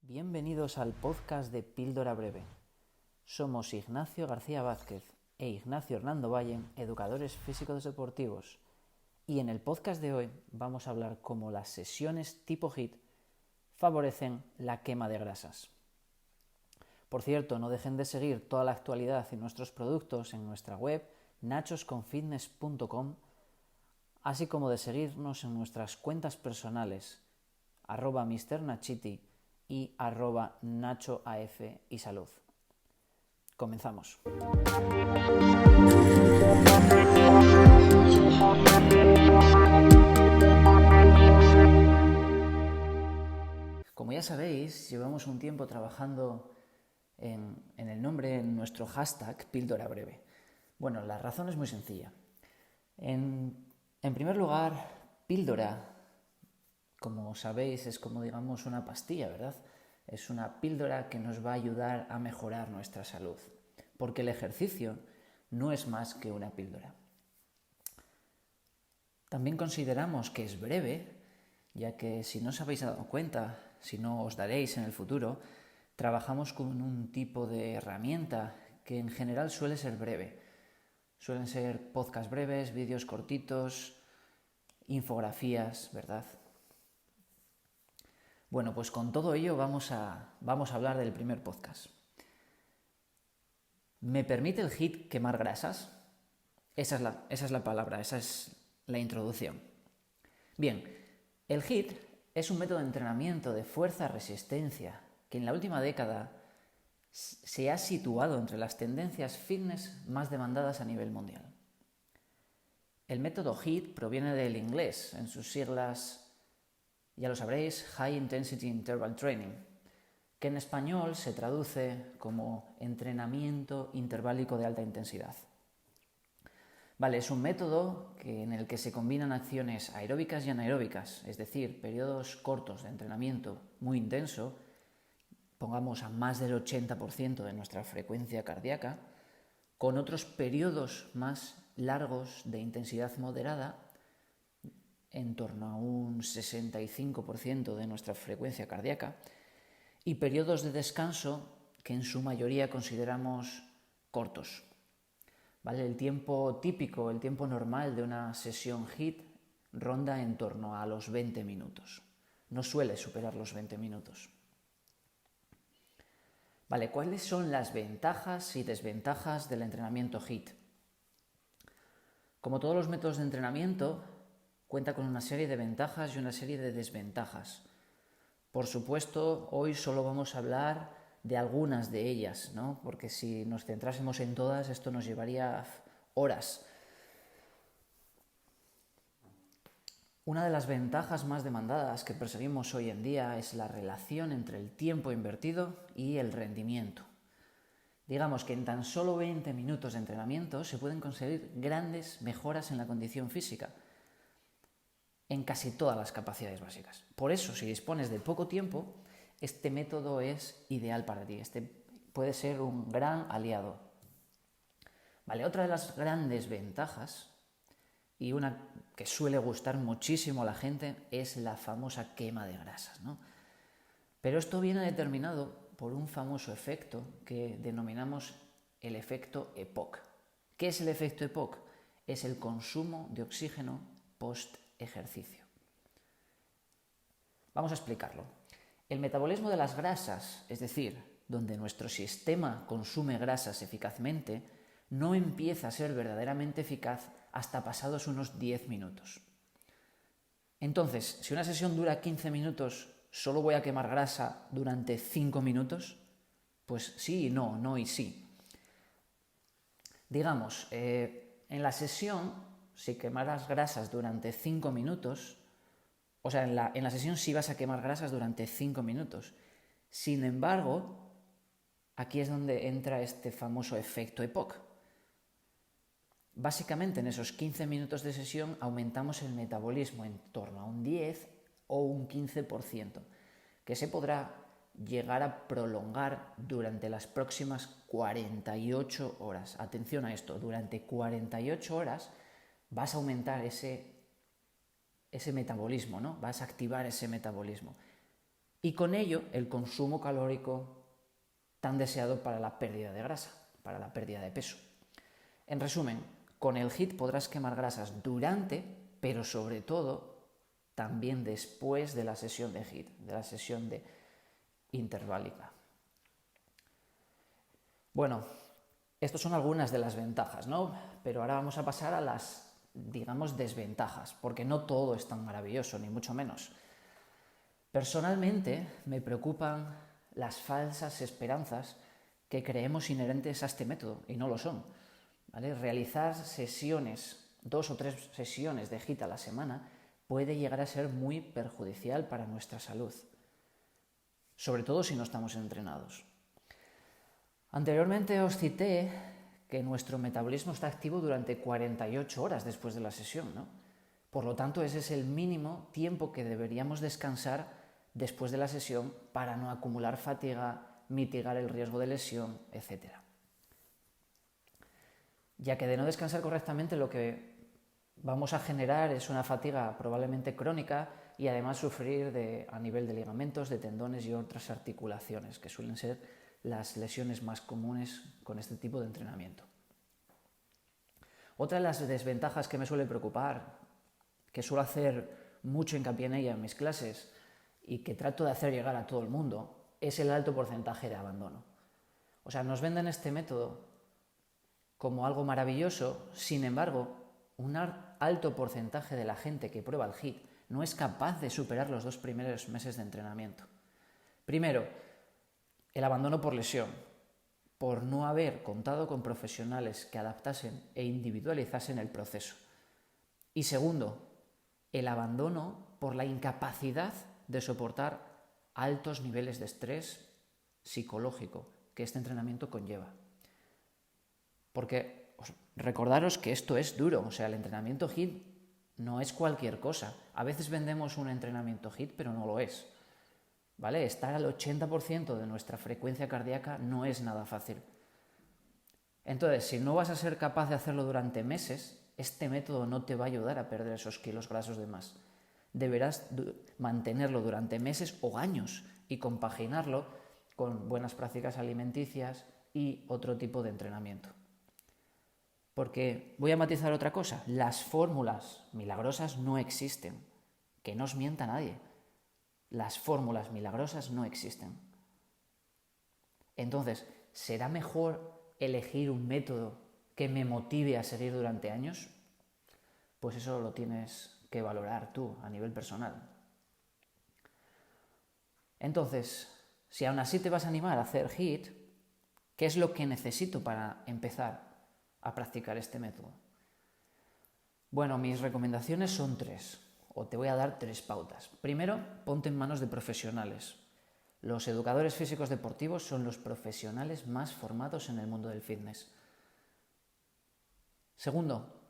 Bienvenidos al podcast de Píldora Breve. Somos Ignacio García Vázquez e Ignacio Hernando Valle, educadores físicos deportivos. Y en el podcast de hoy vamos a hablar cómo las sesiones tipo HIIT favorecen la quema de grasas. Por cierto, no dejen de seguir toda la actualidad y nuestros productos en nuestra web nachosconfitness.com, así como de seguirnos en nuestras cuentas personales @mrnachiti y @nachoaf y salud. Comenzamos. Como ya sabéis, llevamos un tiempo trabajando en el nombre, en nuestro hashtag Píldora Breve. Bueno, la razón es muy sencilla. En primer lugar, píldora, como sabéis, es como digamos una pastilla, ¿verdad? Es una píldora que nos va a ayudar a mejorar nuestra salud, porque el ejercicio no es más que una píldora. También consideramos que es breve, ya que si no os habéis dado cuenta, si no os daréis en el futuro, trabajamos con un tipo de herramienta que en general suele ser breve. Suelen ser podcasts breves, vídeos cortitos, infografías, ¿verdad? Bueno, pues con todo ello vamos a hablar del primer podcast. ¿Me permite el HIIT quemar grasas? Esa es la palabra, esa es la introducción. Bien, el HIIT es un método de entrenamiento de fuerza-resistencia que en la última década se ha situado entre las tendencias fitness más demandadas a nivel mundial. El método HIIT proviene del inglés, en sus siglas, ya lo sabréis, High Intensity Interval Training, que en español se traduce como entrenamiento interválico de alta intensidad. Vale, es un método en el que se combinan acciones aeróbicas y anaeróbicas, es decir, periodos cortos de entrenamiento muy intenso, pongamos a más del 80% de nuestra frecuencia cardíaca, con otros periodos más largos de intensidad moderada, en torno a un 65% de nuestra frecuencia cardíaca, y periodos de descanso que en su mayoría consideramos cortos. ¿Vale? El tiempo típico, el tiempo normal de una sesión HIIT ronda en torno a los 20 minutos. No suele superar los 20 minutos. Vale, ¿cuáles son las ventajas y desventajas del entrenamiento HIIT? Como todos los métodos de entrenamiento, cuenta con una serie de ventajas y una serie de desventajas. Por supuesto, hoy solo vamos a hablar de algunas de ellas, ¿no? Porque si nos centrásemos en todas, esto nos llevaría horas. Una de las ventajas más demandadas que perseguimos hoy en día es la relación entre el tiempo invertido y el rendimiento. Digamos que en tan solo 20 minutos de entrenamiento se pueden conseguir grandes mejoras en la condición física, en casi todas las capacidades básicas. Por eso, si dispones de poco tiempo, este método es ideal para ti. Este puede ser un gran aliado. Vale, otra de las grandes ventajas, y una que suele gustar muchísimo a la gente, es la famosa quema de grasas, ¿no? Pero esto viene determinado por un famoso efecto que denominamos el efecto EPOC. ¿Qué es el efecto EPOC? Es el consumo de oxígeno post-ejercicio. Vamos a explicarlo. El metabolismo de las grasas, es decir, donde nuestro sistema consume grasas eficazmente, no empieza a ser verdaderamente eficaz hasta pasados unos 10 minutos. Entonces, si una sesión dura 15 minutos, ¿solo voy a quemar grasa durante 5 minutos? Pues sí y no, no y sí. Digamos, en la sesión, si quemaras grasas durante 5 minutos, o sea, en la sesión sí vas a quemar grasas durante 5 minutos. Sin embargo, aquí es donde entra este famoso efecto EPOC. Básicamente, en esos 15 minutos de sesión aumentamos el metabolismo en torno a un 10 o un 15%, que se podrá llegar a prolongar durante las próximas 48 horas. Atención a esto, durante 48 horas vas a aumentar ese metabolismo, ¿no? Vas a activar ese metabolismo. y con ello el consumo calórico tan deseado para la pérdida de grasa, para la pérdida de peso. En resumen, con el HIIT podrás quemar grasas durante, pero sobre todo también después de la sesión de HIIT, de la sesión de interválica. Bueno, estas son algunas de las ventajas, ¿no? Pero ahora vamos a pasar a las, digamos, desventajas, porque no todo es tan maravilloso, ni mucho menos. Personalmente me preocupan las falsas esperanzas que creemos inherentes a este método, y no lo son, ¿vale? Realizar sesiones, 2 o 3 sesiones de HIIT a la semana puede llegar a ser muy perjudicial para nuestra salud, sobre todo si no estamos entrenados. Anteriormente os cité que nuestro metabolismo está activo durante 48 horas después de la sesión, ¿no? Por lo tanto, ese es el mínimo tiempo que deberíamos descansar después de la sesión para no acumular fatiga, mitigar el riesgo de lesión, etc. Ya que de no descansar correctamente lo que vamos a generar es una fatiga probablemente crónica y además sufrir a nivel de ligamentos, de tendones y otras articulaciones, que suelen ser las lesiones más comunes con este tipo de entrenamiento. Otra de las desventajas que me suele preocupar, que suelo hacer mucho hincapié en ella en mis clases y que trato de hacer llegar a todo el mundo, es el alto porcentaje de abandono. O sea, nos venden este método como algo maravilloso, sin embargo, un alto porcentaje de la gente que prueba el HIIT no es capaz de superar los 2 primeros meses de entrenamiento. Primero, el abandono por lesión, por no haber contado con profesionales que adaptasen e individualizasen el proceso. Y segundo, el abandono por la incapacidad de soportar altos niveles de estrés psicológico que este entrenamiento conlleva. Porque recordaros que esto es duro, o sea, el entrenamiento HIIT no es cualquier cosa. A veces vendemos un entrenamiento HIIT, pero no lo es. ¿Vale? Estar al 80% de nuestra frecuencia cardíaca no es nada fácil. Entonces, si no vas a ser capaz de hacerlo durante meses, este método no te va a ayudar a perder esos kilos grasos de más. Deberás mantenerlo durante meses o años y compaginarlo con buenas prácticas alimenticias y otro tipo de entrenamiento. Porque voy a matizar otra cosa, las fórmulas milagrosas no existen, que no os mienta nadie. Las fórmulas milagrosas no existen. Entonces, ¿será mejor elegir un método que me motive a seguir durante años? Pues eso lo tienes que valorar tú a nivel personal. Entonces, si aún así te vas a animar a hacer HIIT, ¿qué es lo que necesito para empezar a practicar este método? Bueno, mis recomendaciones son 3. O te voy a dar 3 pautas. Primero, ponte en manos de profesionales. Los educadores físicos deportivos son los profesionales más formados en el mundo del fitness. Segundo,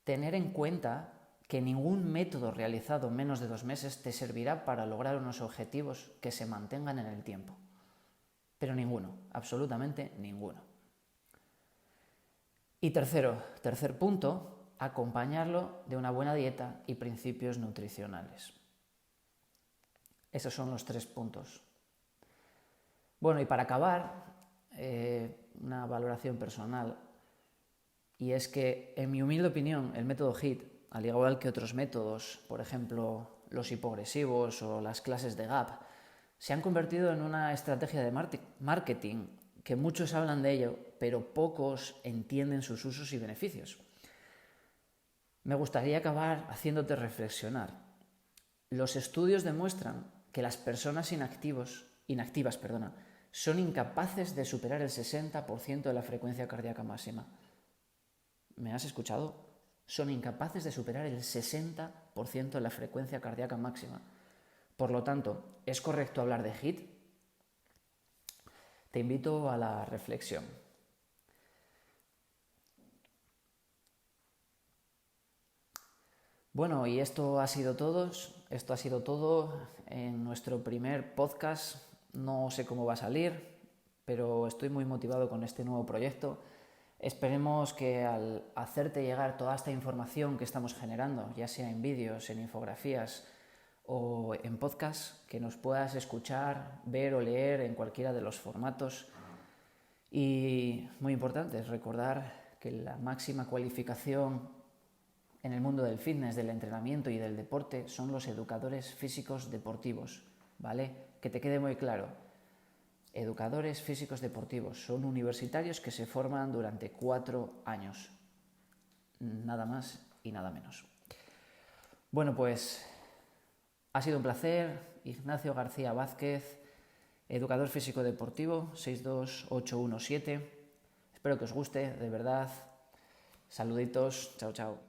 tener en cuenta que ningún método realizado en menos de 2 meses te servirá para lograr unos objetivos que se mantengan en el tiempo. Pero ninguno, absolutamente ninguno. Y tercer punto, acompañarlo de una buena dieta y principios nutricionales. Esos son los 3 puntos. Bueno, y para acabar, una valoración personal, y es que, en mi humilde opinión, el método HIIT, al igual que otros métodos, por ejemplo, los hipogresivos o las clases de GAP, se han convertido en una estrategia de marketing que muchos hablan de ello, pero pocos entienden sus usos y beneficios. Me gustaría acabar haciéndote reflexionar. Los estudios demuestran que las personas inactivas son incapaces de superar el 60% de la frecuencia cardíaca máxima. ¿Me has escuchado? Son incapaces de superar el 60% de la frecuencia cardíaca máxima. Por lo tanto, ¿es correcto hablar de HIIT? Te invito a la reflexión. Bueno, y esto ha sido todo en nuestro primer podcast. No sé cómo va a salir, pero estoy muy motivado con este nuevo proyecto. Esperemos que al hacerte llegar toda esta información que estamos generando, ya sea en vídeos, en infografías o en podcast, que nos puedas escuchar, ver o leer en cualquiera de los formatos. Y muy importante es recordar que la máxima cualificación en el mundo del fitness, del entrenamiento y del deporte son los educadores físicos deportivos, ¿vale? Que te quede muy claro. Educadores físicos deportivos son universitarios que se forman durante 4 años. Nada más y nada menos. Bueno, pues ha sido un placer. Ignacio García Vázquez, educador físico deportivo, 62817. Espero que os guste, de verdad. Saluditos, chao, chao.